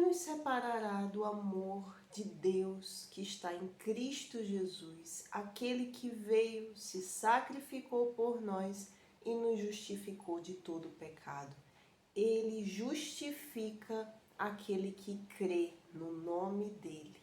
nos separará do amor de Deus que está em Cristo Jesus, aquele que veio, se sacrificou por nós e nos justificou de todo pecado. Ele justifica aquele que crê no nome dele.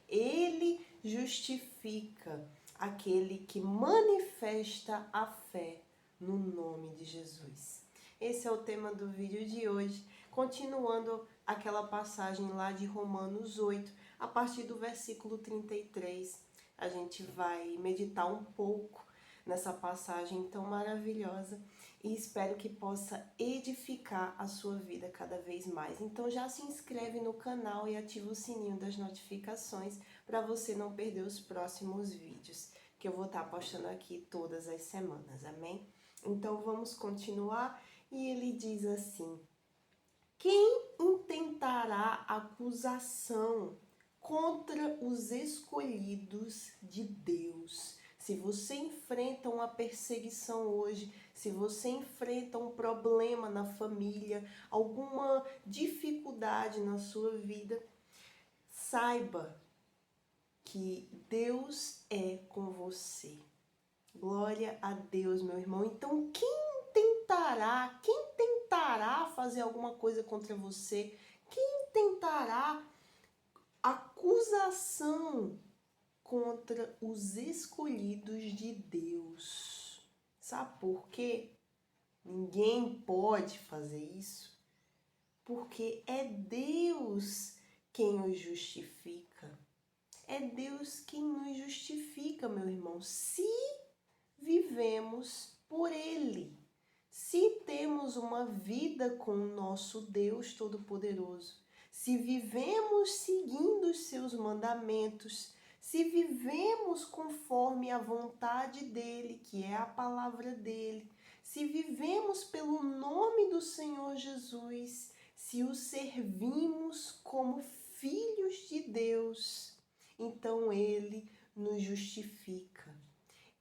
Ele justifica aquele que manifesta a fé no nome de Jesus. Esse é o tema do vídeo de hoje, continuando aquela passagem lá de Romanos 8, a partir do versículo 33. A gente vai meditar um pouco nessa passagem tão maravilhosa e espero que possa edificar a sua vida cada vez mais. Então já se inscreve no canal e ativa o sininho das notificações para você não perder os próximos vídeos, que eu vou estar postando aqui todas as semanas, amém? Então vamos continuar e ele diz assim: quem intentará acusação contra os escolhidos de Deus? Se você enfrenta uma perseguição hoje, se você enfrenta um problema na família, alguma dificuldade na sua vida, saiba que Deus é com você. Glória a Deus, meu irmão. Então, quem tentará fazer alguma coisa contra você? Quem tentará acusação contra os escolhidos de Deus? Sabe por quê? Ninguém pode fazer isso, porque é Deus quem os justifica. É Deus quem nos justifica, meu irmão, se vivemos por Ele, se temos uma vida com o nosso Deus Todo-Poderoso, se vivemos seguindo os seus mandamentos, se vivemos conforme a vontade dEle, que é a palavra dEle, se vivemos pelo nome do Senhor Jesus, se o servimos como filhos de Deus, então Ele nos justifica.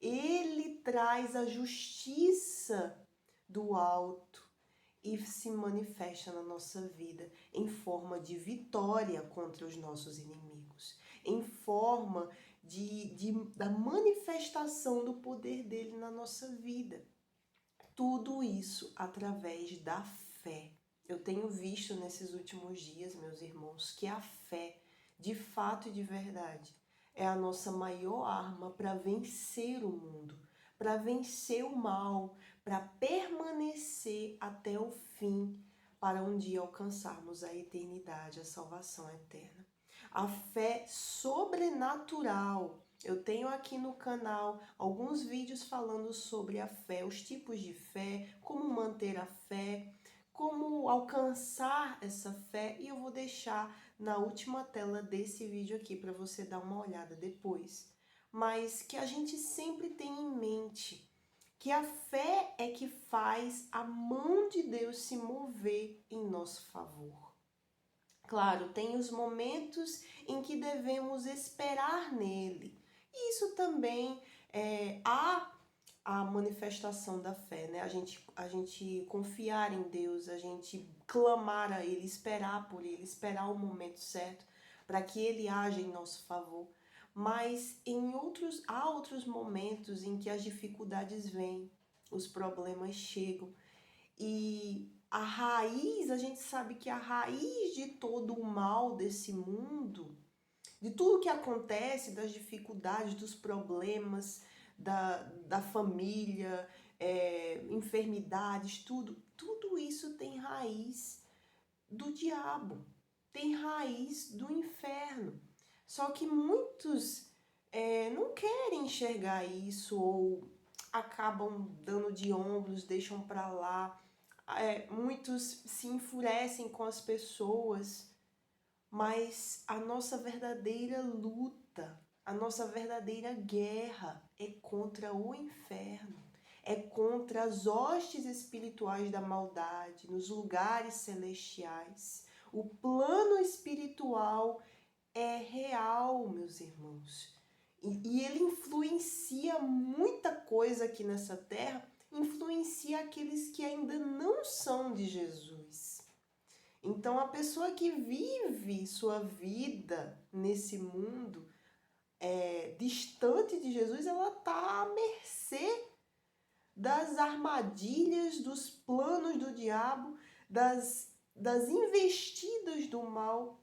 Ele traz a justiça do alto e se manifesta na nossa vida em forma de vitória contra os nossos inimigos, em forma da manifestação do poder dele na nossa vida. Tudo isso através da fé. Eu tenho visto nesses últimos dias, meus irmãos, que a fé, de fato e de verdade, é a nossa maior arma para vencer o mundo, para vencer o mal, para permanecer até o fim, para um dia alcançarmos a eternidade, a salvação eterna. A fé sobrenatural. Eu tenho aqui no canal alguns vídeos falando sobre a fé, os tipos de fé, como manter a fé, como alcançar essa fé, e eu vou deixar na última tela desse vídeo aqui para você dar uma olhada depois. Mas que a gente sempre tenha em mente que a fé é que faz a mão de Deus se mover em nosso favor. Claro, tem os momentos em que devemos esperar nele. Isso também há a manifestação da fé, né? A gente confiar em Deus, a gente clamar a Ele, esperar por Ele, esperar o momento certo para que Ele haja em nosso favor. Mas há outros momentos em que as dificuldades vêm, os problemas chegam e a gente sabe que a raiz de todo o mal desse mundo, de tudo que acontece, das dificuldades, dos problemas, da família, enfermidades, tudo isso tem raiz do diabo, tem raiz do inferno. Só que muitos não querem enxergar isso ou acabam dando de ombros, deixam para lá. Muitos se enfurecem com as pessoas, mas a nossa verdadeira luta, a nossa verdadeira guerra é contra o inferno, é contra as hostes espirituais da maldade, nos lugares celestiais. O plano espiritual é real, meus irmãos, e ele influencia muita coisa aqui nessa terra, influencia aqueles que ainda não são de Jesus. Então, a pessoa que vive sua vida nesse mundo distante de Jesus, ela está à mercê das armadilhas, dos planos do diabo, das investidas do mal.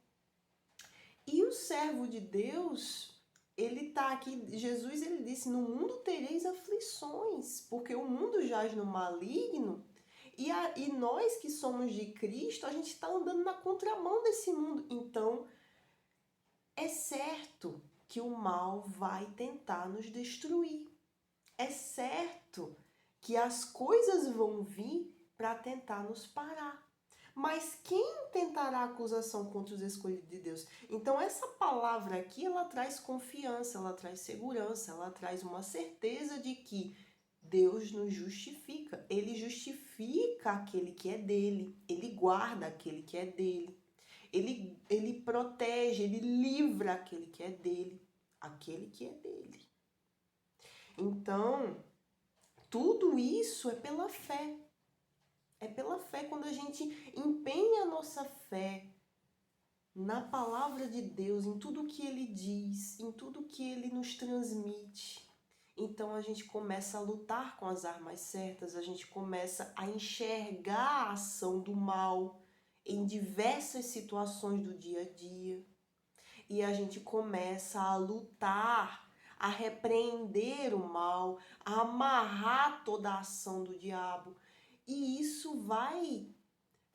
E o servo de Deus, ele está aqui, Jesus ele disse, no mundo tereis aflições, porque o mundo jaz no maligno, e nós que somos de Cristo, a gente está andando na contramão desse mundo. Então, é certo que o mal vai tentar nos destruir. É certo que as coisas vão vir para tentar nos parar. Mas quem tentará acusação contra os escolhidos de Deus? Então essa palavra aqui, ela traz confiança, ela traz segurança, ela traz uma certeza de que Deus nos justifica. Ele justifica aquele que é dele, ele guarda aquele que é dele. Ele protege, ele livra aquele que é dele, aquele que é dele. Então, tudo isso é pela fé. É pela fé quando a gente empenha a nossa fé na palavra de Deus, em tudo que ele diz, em tudo que ele nos transmite. Então a gente começa a lutar com as armas certas, a gente começa a enxergar a ação do mal em diversas situações do dia a dia. E a gente começa a lutar, a repreender o mal, a amarrar toda a ação do diabo. E isso vai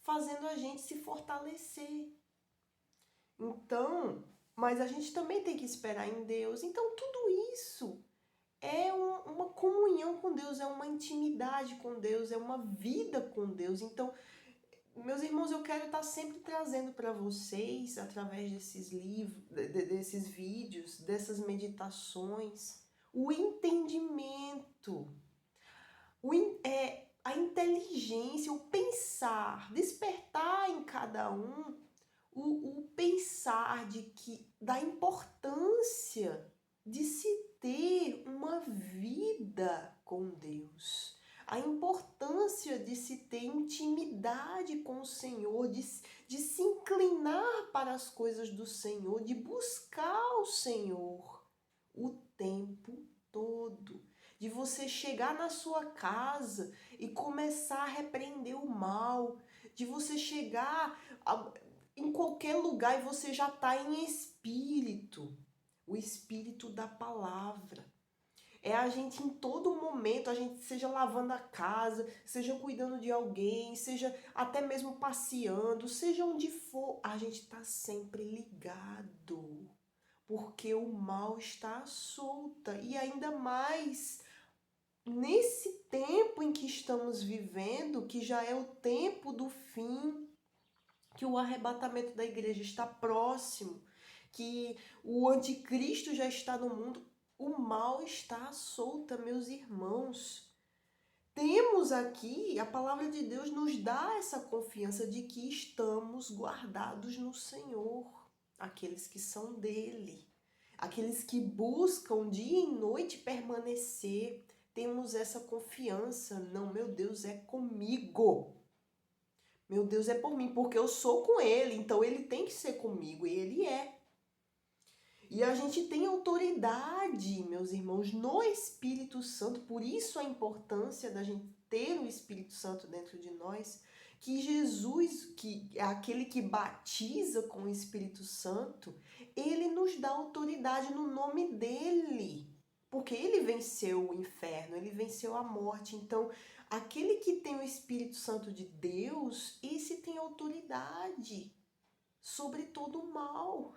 fazendo a gente se fortalecer. Então, mas a gente também tem que esperar em Deus. Então, tudo isso é uma comunhão com Deus, é uma intimidade com Deus, é uma vida com Deus. Então, meus irmãos, eu quero estar sempre trazendo para vocês, através desses livros, desses vídeos, dessas meditações, o entendimento, a inteligência, o pensar, despertar em cada um o pensar da importância de se ter uma vida com Deus. A importância de se ter intimidade com o Senhor, de se inclinar para as coisas do Senhor, de buscar o Senhor o tempo todo. De você chegar na sua casa e começar a repreender o mal. De você chegar em qualquer lugar e você já está em espírito. O espírito da palavra. É a gente em todo momento, a gente seja lavando a casa, seja cuidando de alguém, seja até mesmo passeando, seja onde for, a gente está sempre ligado. Porque o mal está à solta. E ainda mais nesse tempo em que estamos vivendo, que já é o tempo do fim, que o arrebatamento da igreja está próximo, que o anticristo já está no mundo, o mal está à solta, meus irmãos. Temos aqui, a palavra de Deus nos dá essa confiança de que estamos guardados no Senhor, aqueles que são dele, aqueles que buscam dia e noite permanecer. Temos essa confiança, não, meu Deus é comigo. Meu Deus é por mim, porque eu sou com ele, então ele tem que ser comigo, e ele é. E a gente tem autoridade, meus irmãos, no Espírito Santo, por isso a importância da gente ter o Espírito Santo dentro de nós, que Jesus, que é aquele que batiza com o Espírito Santo, ele nos dá autoridade no nome dele, porque ele venceu o inferno, ele venceu a morte. Então, aquele que tem o Espírito Santo de Deus, esse tem autoridade sobre todo o mal.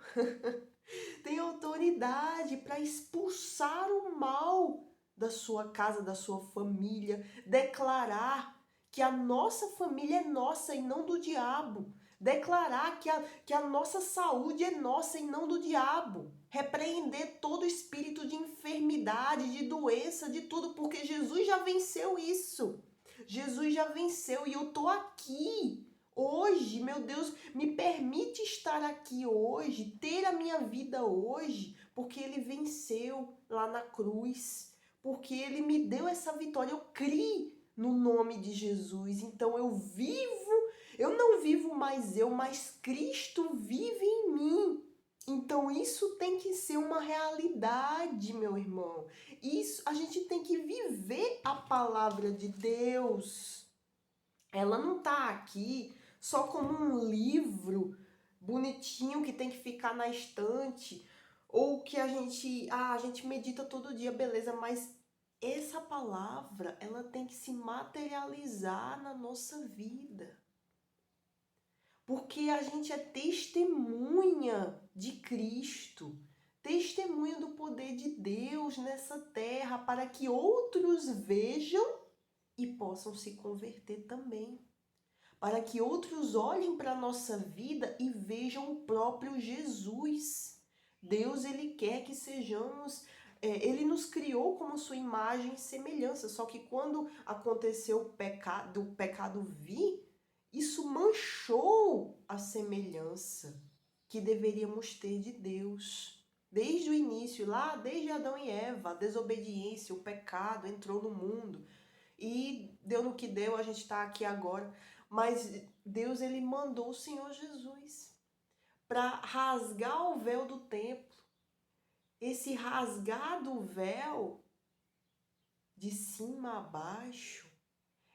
Tem autoridade para expulsar o mal da sua casa, da sua família, declarar que a nossa família é nossa e não do diabo, declarar que a nossa saúde é nossa e não do diabo, repreender todo espírito de enfermidade, de doença, de tudo, porque Jesus já venceu isso. Jesus já venceu e eu tô aqui hoje, meu Deus, me permite estar aqui hoje, ter a minha vida hoje, porque ele venceu lá na cruz, porque ele me deu essa vitória. Eu criei no nome de Jesus, então eu vivo Eu não vivo mais eu, mas Cristo vive em mim. Então isso tem que ser uma realidade, meu irmão. Isso, a gente tem que viver a palavra de Deus. Ela não está aqui só como um livro bonitinho que tem que ficar na estante, ou que a gente medita todo dia, beleza, mas essa palavra, ela tem que se materializar na nossa vida. Porque a gente é testemunha de Cristo, testemunha do poder de Deus nessa terra, para que outros vejam e possam se converter também. Para que outros olhem para a nossa vida e vejam o próprio Jesus. Deus, ele quer que sejamos... ele nos criou como sua imagem e semelhança. Só que quando aconteceu o pecado vir, isso manchou a semelhança que deveríamos ter de Deus. Desde o início, lá desde Adão e Eva, a desobediência, o pecado entrou no mundo. E deu no que deu, a gente está aqui agora. Mas Deus, ele mandou o Senhor Jesus para rasgar o véu do templo. Esse rasgado véu, de cima a baixo,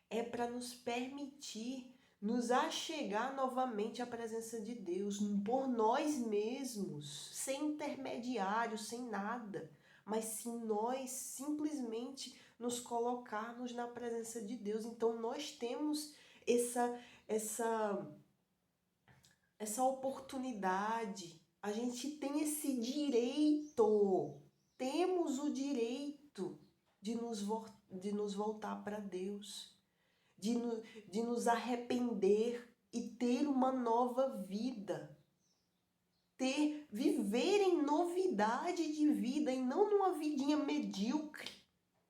é para nos permitir nos achegar novamente à presença de Deus, por nós mesmos, sem intermediário, sem nada, mas sim nós simplesmente nos colocarmos na presença de Deus. Então nós temos essa oportunidade, a gente tem esse direito, temos o direito de nos voltar para Deus, de, de nos arrepender e ter uma nova vida. Viver em novidade de vida e não numa vidinha medíocre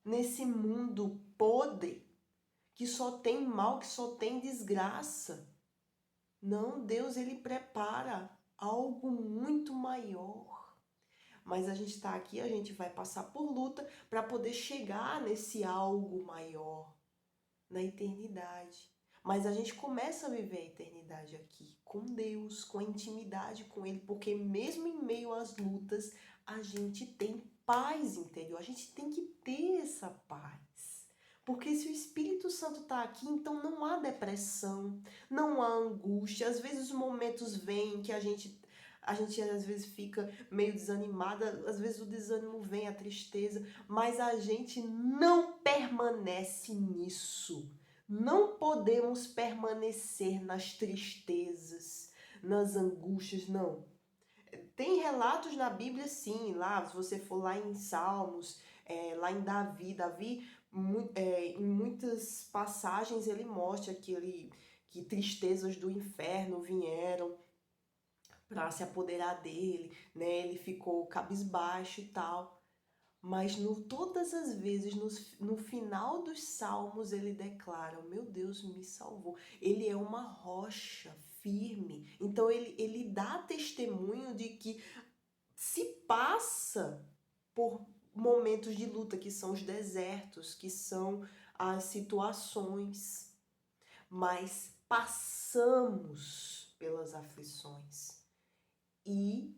nesse mundo podre que só tem mal, que só tem desgraça. Não, Deus, ele prepara algo muito maior. Mas a gente está aqui, a gente vai passar por luta para poder chegar nesse algo maior, na eternidade. Mas a gente começa a viver a eternidade aqui, com Deus, com a intimidade com Ele, porque mesmo em meio às lutas, a gente tem paz interior, a gente tem que ter essa paz. Porque se o Espírito Santo está aqui, então não há depressão, não há angústia. Às vezes os momentos vêm que a gente às vezes fica meio desanimada, às vezes o desânimo vem, a tristeza, mas a gente não permanece nisso. Não podemos permanecer nas tristezas, nas angústias, não. Tem relatos na Bíblia, sim, lá, se você for lá em Salmos, lá em Davi, em muitas passagens ele mostra que tristezas do inferno vieram para se apoderar dele, né? Ele ficou cabisbaixo e tal. Mas todas as vezes, no final dos salmos, ele declara: meu Deus me salvou. Ele é uma rocha firme. Então ele dá testemunho de que se passa por momentos de luta, que são os desertos, que são as situações, mas passamos pelas aflições. E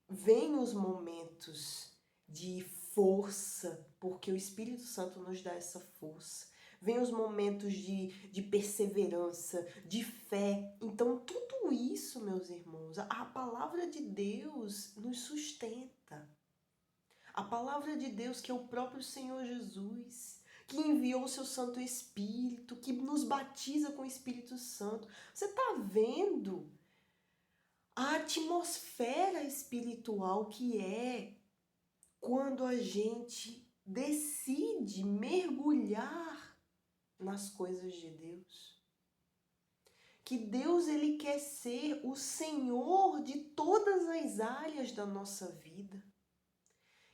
vem os momentos de força, porque o Espírito Santo nos dá essa força. Vem os momentos de perseverança, de fé. Então, tudo isso, meus irmãos, a palavra de Deus nos sustenta. A palavra de Deus, que é o próprio Senhor Jesus, que enviou o seu Santo Espírito, que nos batiza com o Espírito Santo. Você está vendo a atmosfera espiritual que é quando a gente decide mergulhar nas coisas de Deus? Que Deus, ele quer ser o Senhor de todas as áreas da nossa vida.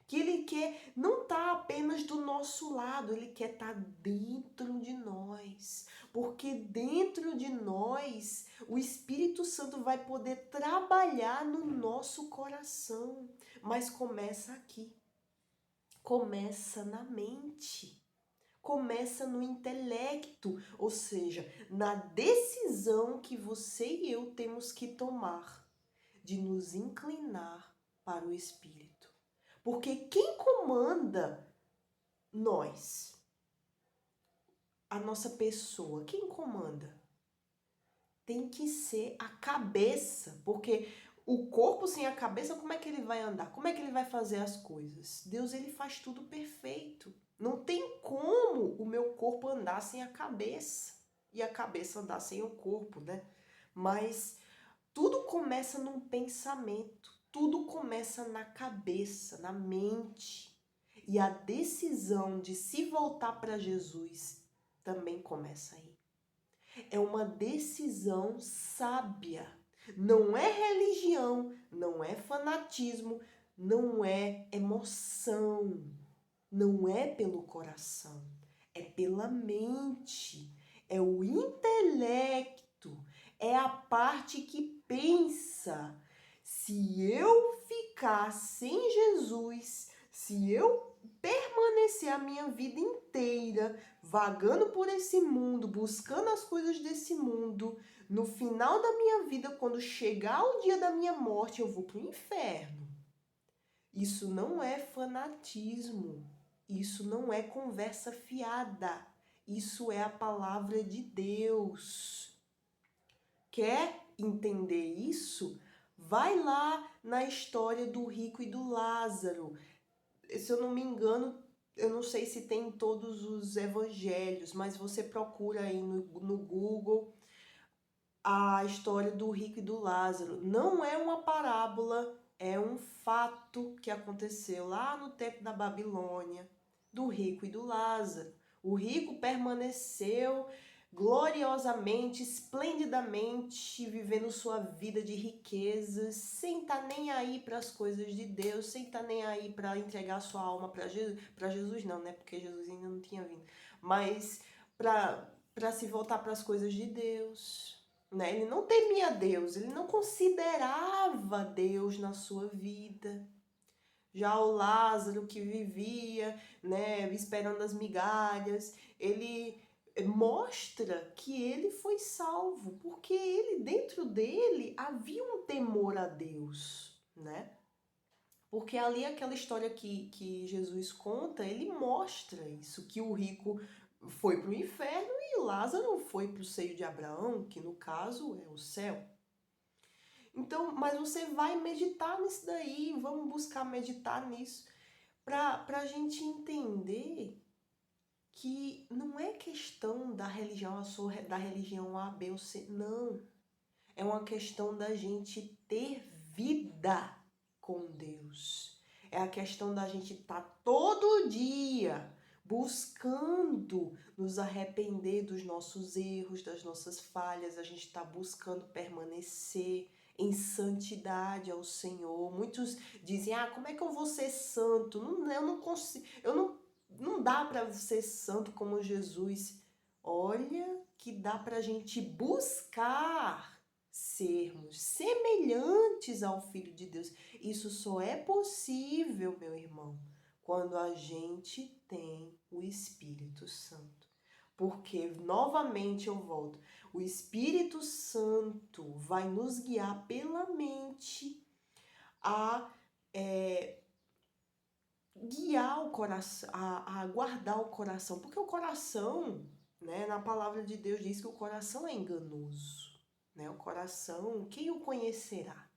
Que ele quer não estar apenas do nosso lado, ele quer estar dentro de nós. Porque dentro de nós, o Espírito Santo vai poder trabalhar no nosso coração. Mas começa aqui. Começa na mente. começa no intelecto, ou seja, na decisão que você e eu temos que tomar de nos inclinar para o Espírito. Porque quem comanda nós, a nossa pessoa, quem comanda? Tem que ser a cabeça, porque o corpo sem a cabeça, como é que ele vai andar? Como é que ele vai fazer as coisas? Deus, ele faz tudo perfeito. Não tem como o meu corpo andar sem a cabeça e a cabeça andar sem o corpo, né? Mas tudo começa num pensamento, tudo começa na cabeça, na mente. E a decisão de se voltar para Jesus também começa aí. É uma decisão sábia. Não é religião, não é fanatismo, não é emoção, não é pelo coração, é pela mente, é o intelecto, é a parte que pensa. Se eu ficar sem Jesus, se eu permanecer a minha vida inteira vagando por esse mundo, buscando as coisas desse mundo, no final da minha vida, quando chegar o dia da minha morte, eu vou para o inferno. Isso não é fanatismo, isso não é conversa fiada, isso é a palavra de Deus. Quer entender isso? Vai lá na história do rico e do Lázaro. Se eu não me engano, eu não sei se tem em todos os evangelhos, mas você procura aí no Google a história do rico e do Lázaro. Não é uma parábola, é um fato que aconteceu lá no tempo da Babilônia, do rico e do Lázaro. O rico permaneceu gloriosamente, esplendidamente, vivendo sua vida de riquezas, sem estar nem aí para as coisas de Deus, sem estar nem aí para entregar sua alma para Jesus não, né? Porque Jesus ainda não tinha vindo, mas para se voltar para as coisas de Deus. Né? Ele não temia Deus, ele não considerava Deus na sua vida. Já o Lázaro, que vivia, né, esperando as migalhas, ele mostra que ele foi salvo, porque ele, dentro dele, havia um temor a Deus, né? Porque ali aquela história que Jesus conta, ele mostra isso, que o rico foi para o inferno e Lázaro foi para o seio de Abraão, que no caso é o céu. Então, mas você vai meditar nisso daí, vamos buscar meditar nisso, para a gente entender que não é questão da religião, eu sou da religião A, B ou C, não. É uma questão da gente ter vida com Deus. É a questão da gente estar todo dia buscando nos arrepender dos nossos erros, das nossas falhas. A gente está buscando permanecer em santidade ao Senhor. Muitos dizem, como é que eu vou ser santo? Não, eu não consigo, não dá para ser santo como Jesus. Olha que dá para a gente buscar sermos semelhantes ao Filho de Deus. Isso só é possível, meu irmão, quando a gente tem o Espírito Santo. Porque, novamente eu volto, o Espírito Santo vai nos guiar pela mente a guiar o coração, a guardar o coração. Porque o coração, né, na palavra de Deus diz que o coração é enganoso. Né? O coração, quem o conhecerá?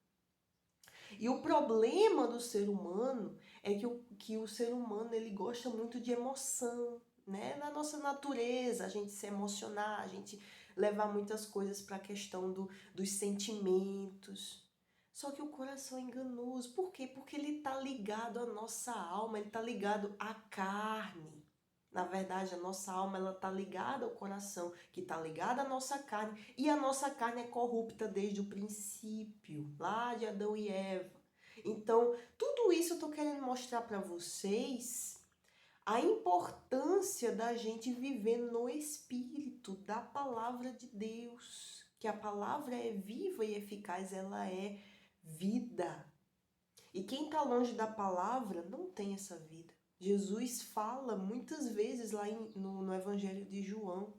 E o problema do ser humano é que o ser humano ele gosta muito de emoção, né? Na nossa natureza, a gente se emocionar, a gente levar muitas coisas para a questão dos sentimentos. Só que o coração é enganoso. Por quê? Porque ele está ligado à nossa alma, ele está ligado à carne. Na verdade, a nossa alma ela está ligada ao coração, que está ligada à nossa carne. E a nossa carne é corrupta desde o princípio, lá de Adão e Eva. Então, tudo isso eu estou querendo mostrar para vocês a importância da gente viver no Espírito da palavra de Deus. Que a palavra é viva e eficaz, ela é vida. E quem está longe da palavra não tem essa vida. Jesus fala muitas vezes lá no Evangelho de João: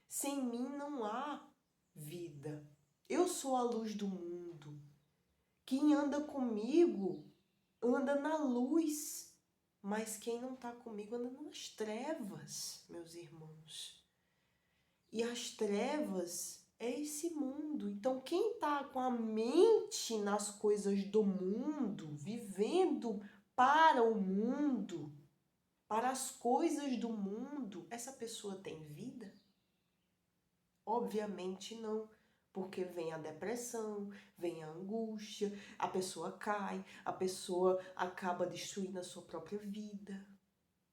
sem mim não há vida. Eu sou a luz do mundo. Quem anda comigo anda na luz, mas quem não está comigo anda nas trevas, meus irmãos. E as trevas é esse mundo. Então, quem está com a mente nas coisas do mundo, vivendo para o mundo, para as coisas do mundo, essa pessoa tem vida? Obviamente não, porque vem a depressão, vem a angústia, a pessoa cai, a pessoa acaba destruindo a sua própria vida.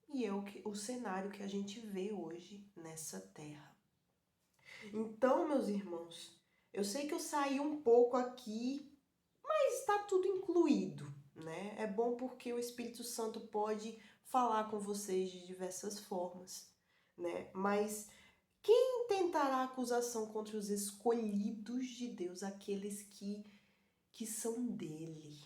E é o cenário que a gente vê hoje nessa terra. Então, meus irmãos, eu sei que eu saí um pouco aqui, mas está tudo incluído, né? É bom porque o Espírito Santo pode falar com vocês de diversas formas, né? Mas quem tentará acusação contra os escolhidos de Deus, aqueles que são dele,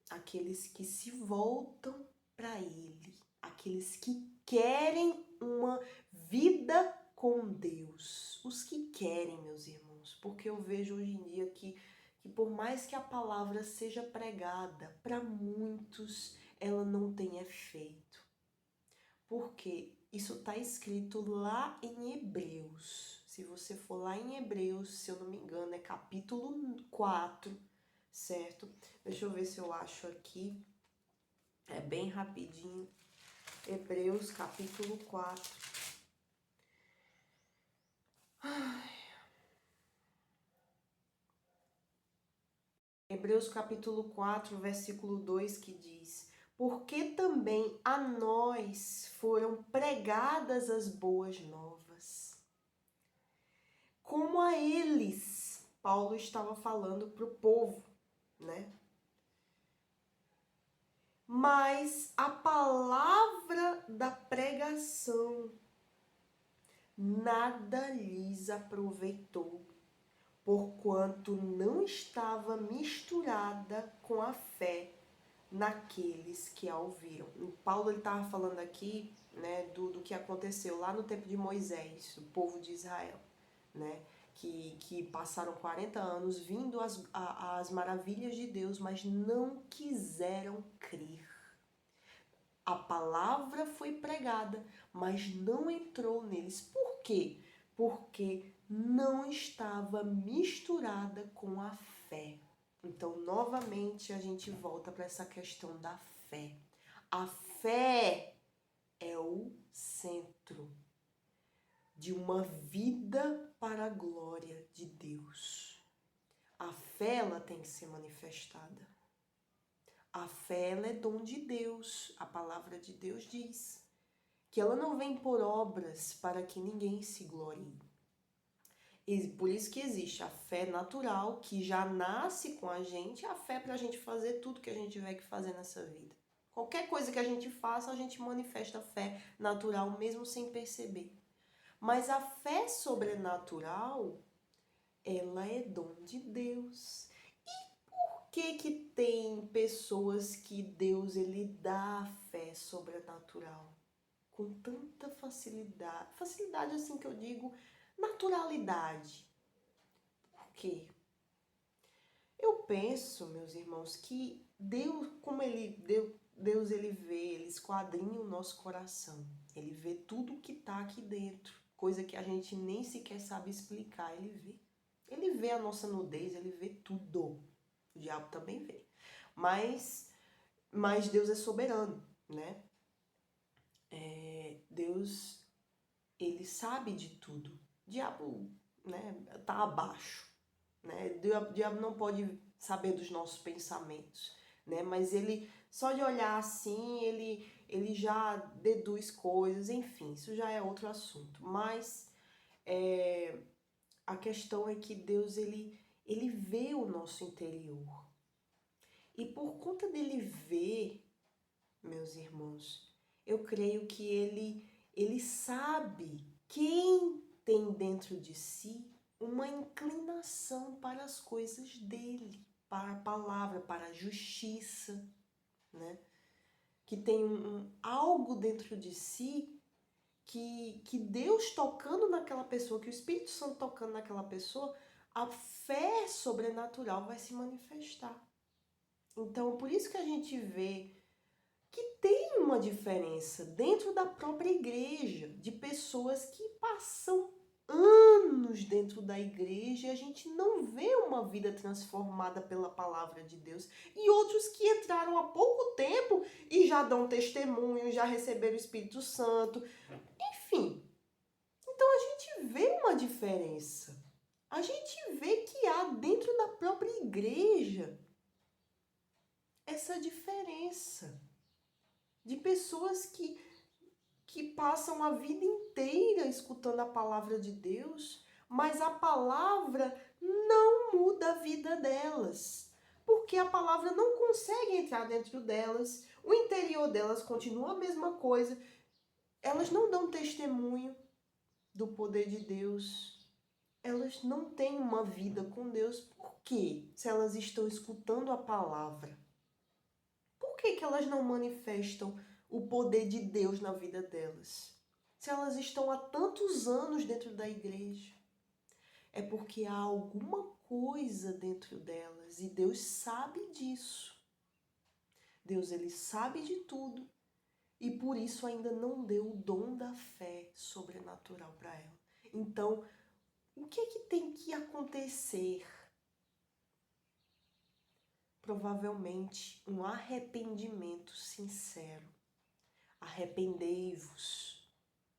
aqueles que se voltam para ele, aqueles que querem uma vida com Deus, os que querem, meus irmãos, porque eu vejo hoje em dia que por mais que a palavra seja pregada, para muitos ela não tem efeito. Porque isso está escrito lá em Hebreus. Se você for lá em Hebreus, se eu não me engano, é capítulo 4, certo? Deixa eu ver se eu acho aqui. É bem rapidinho. Hebreus, capítulo 4. Hebreus, capítulo 4, versículo 2, que diz: porque também a nós foram pregadas as boas novas. Como a eles, Paulo estava falando para o povo, né? Mas a palavra da pregação nada lhes aproveitou, porquanto não estava misturada com a fé naqueles que a ouviram. Paulo estava falando aqui, né, do que aconteceu lá no tempo de Moisés, o povo de Israel, né? Que passaram 40 anos vindo as maravilhas de Deus, mas não quiseram crer. A palavra foi pregada, mas não entrou neles. Por quê? Porque não estava misturada com a fé. Então, novamente, a gente volta para essa questão da fé. A fé é o centro de uma vida para a glória de Deus. A fé, ela tem que ser manifestada. A fé, ela é dom de Deus. A palavra de Deus diz que ela não vem por obras para que ninguém se glorie. E por isso que existe a fé natural, que já nasce com a gente, a fé para a gente fazer tudo que a gente tiver que fazer nessa vida. Qualquer coisa que a gente faça, a gente manifesta a fé natural, mesmo sem perceber. Mas a fé sobrenatural, ela é dom de Deus. E por que tem pessoas que Deus ele dá a fé sobrenatural com tanta facilidade? Facilidade assim que eu digo, naturalidade. Por quê? Eu penso, meus irmãos, que Deus, como Deus ele vê, ele esquadrinha o nosso coração. Ele vê tudo que está aqui dentro, coisa que a gente nem sequer sabe explicar, ele vê. Ele vê a nossa nudez, ele vê tudo. O diabo também vê. Mas Deus é soberano, né? Deus, ele sabe de tudo. O diabo, né, tá abaixo, né? O diabo não pode saber dos nossos pensamentos, né? Mas ele, só de olhar assim, ele já deduz coisas, enfim, isso já é outro assunto. Mas a questão é que Deus, ele vê o nosso interior. E por conta dele ver, meus irmãos, eu creio que ele sabe quem tem dentro de si uma inclinação para as coisas dele, para a palavra, para a justiça, né? que tem algo dentro de si que Deus tocando naquela pessoa, que o Espírito Santo tocando naquela pessoa, a fé sobrenatural vai se manifestar. Então, por isso que a gente vê que tem uma diferença dentro da própria igreja, de pessoas que passam anos dentro da igreja e a gente não vê uma vida transformada pela palavra de Deus. E outros que entraram há pouco tempo e já dão testemunho, já receberam o Espírito Santo. Enfim, então a gente vê uma diferença. A gente vê que há dentro da própria igreja essa diferença de pessoas que passam a vida inteira escutando a palavra de Deus, mas a palavra não muda a vida delas, porque a palavra não consegue entrar dentro delas, o interior delas continua a mesma coisa, elas não dão testemunho do poder de Deus, elas não têm uma vida com Deus. Por quê? Se elas estão escutando a palavra, por que elas não manifestam o poder de Deus na vida delas? Se elas estão há tantos anos dentro da igreja, é porque há alguma coisa dentro delas e Deus sabe disso. Deus, ele sabe de tudo e por isso ainda não deu o dom da fé sobrenatural para ela. Então, o que é que tem que acontecer? Provavelmente um arrependimento sincero. Arrependei-vos,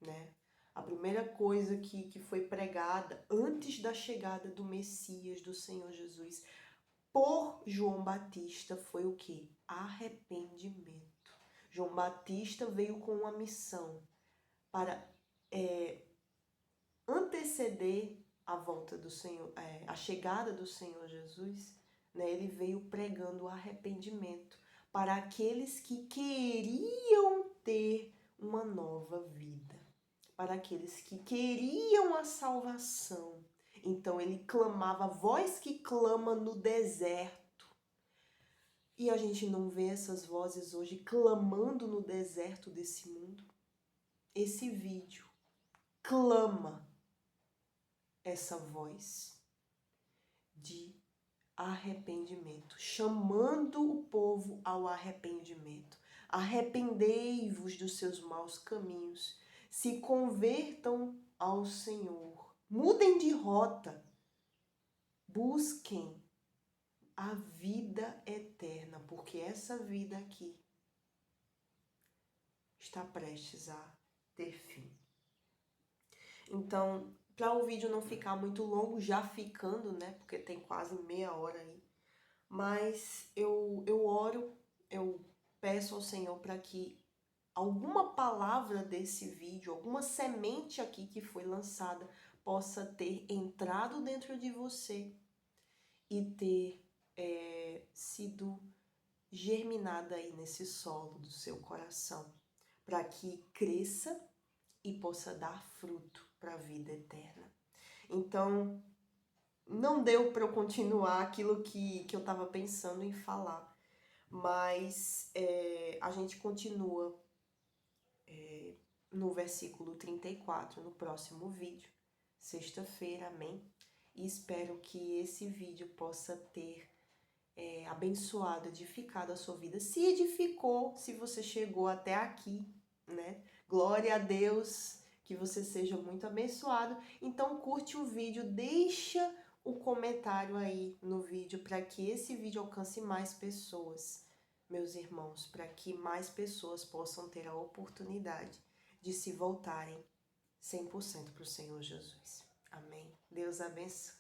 né? A primeira coisa que foi pregada antes da chegada do Messias, do Senhor Jesus, por João Batista foi o quê? Arrependimento. João Batista veio com uma missão para anteceder a volta do Senhor, a chegada do Senhor Jesus, né? Ele veio pregando o arrependimento para aqueles que queriam ter uma nova vida, para aqueles que queriam a salvação. Então ele clamava, voz que clama no deserto. E a gente não vê essas vozes hoje clamando no deserto desse mundo. Esse vídeo clama essa voz de arrependimento, chamando o povo ao arrependimento. Arrependei-vos dos seus maus caminhos, se convertam ao Senhor, mudem de rota, busquem a vida eterna, porque essa vida aqui está prestes a ter fim. Então, para o vídeo não ficar muito longo, já ficando, né, porque tem quase meia hora aí, mas eu oro, eu peço ao Senhor para que alguma palavra desse vídeo, alguma semente aqui que foi lançada, possa ter entrado dentro de você e ter sido germinada aí nesse solo do seu coração, para que cresça e possa dar fruto para a vida eterna. Então, não deu para eu continuar aquilo que eu estava pensando em falar, mas a gente continua no versículo 34, no próximo vídeo, sexta-feira, amém? E espero que esse vídeo possa ter abençoado, edificado a sua vida. Se edificou, se você chegou até aqui, né? Glória a Deus, que você seja muito abençoado. Então curte o vídeo, deixa o comentário aí no vídeo para que esse vídeo alcance mais pessoas, meus irmãos, para que mais pessoas possam ter a oportunidade de se voltarem 100% para o Senhor Jesus. Amém. Deus abençoe.